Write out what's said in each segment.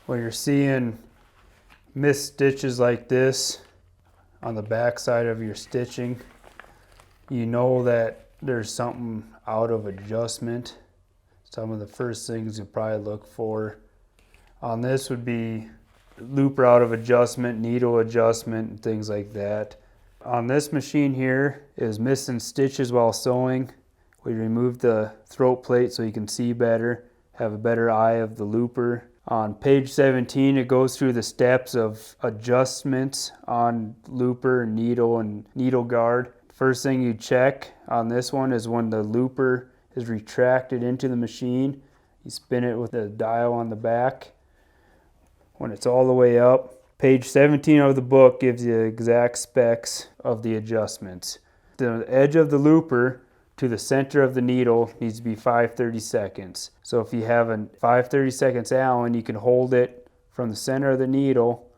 When you're seeing missed stitches like this on the back side of your stitching, you know that there's something out of adjustment. Some of the first things you probably look for on this would be looper out of adjustment, needle adjustment, and things like that. On this machine here is missing stitches while sewing. We removed the throat plate so you can see better, have a better eye of the looper. On page 17, it goes through the steps of adjustments on looper, needle, and needle guard. First thing you check on this one is when the looper is retracted into the machine. You spin it with the dial on the back. When it's all the way up, page 17 of the book gives you exact specs of the adjustments. The edge of the looper to the center of the needle needs to be 5/32. So if you have a 5/32 Allen, you can hold it from the center of the needle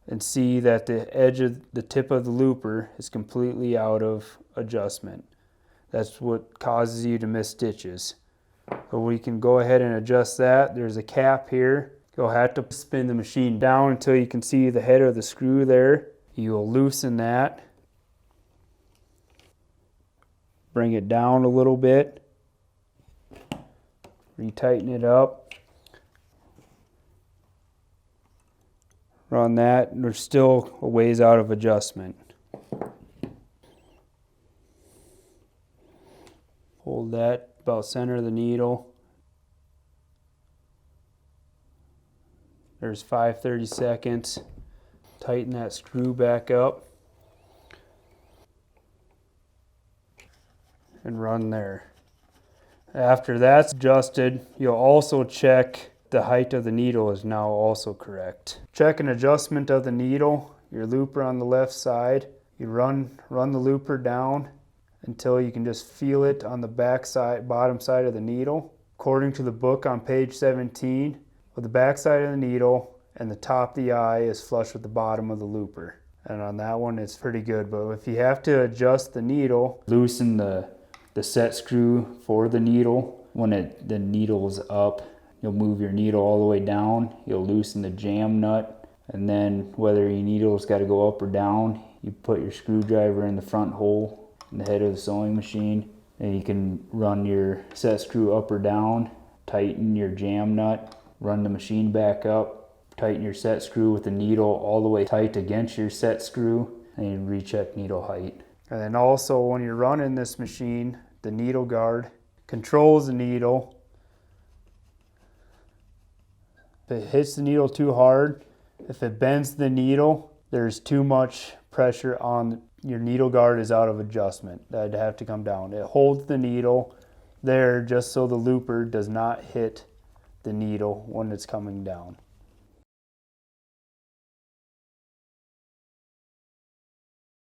and see that the edge of the tip of the looper is completely out of adjustment. That's what causes you to miss stitches. So we can go ahead and adjust that. There's a cap here. You'll have to spin the machine down until you can see the head of the screw there. You'll loosen that. Bring it down a little bit. Retighten it up. Run that, and there's still a ways out of adjustment. Hold that about center of the needle. There's 5/32. Tighten that screw back up and run there. After that's adjusted, you'll also check the height of the needle is now also correct. Check an adjustment of the needle, your looper on the left side. You run the looper down until you can just feel it on the back side, bottom side of the needle. According to the book on page 17, with the back side of the needle and the top of the eye is flush with the bottom of the looper. And on that one, it's pretty good. But if you have to adjust the needle, loosen the set screw for the needle. When the needle is up, you'll move your needle all the way down. You'll loosen the jam nut. And then whether your needle's got to go up or down, you put your screwdriver in the front hole in the head of the sewing machine. And you can run your set screw up or down, tighten your jam nut, run the machine back up, tighten your set screw with the needle all the way tight against your set screw, and you recheck needle height. And then also when you're running this machine, the needle guard controls the needle. If it hits the needle too hard, if it bends the needle, there's too much pressure on your needle guard is out of adjustment. That'd have to come down. It holds the needle there just so the looper does not hit the needle when it's coming down.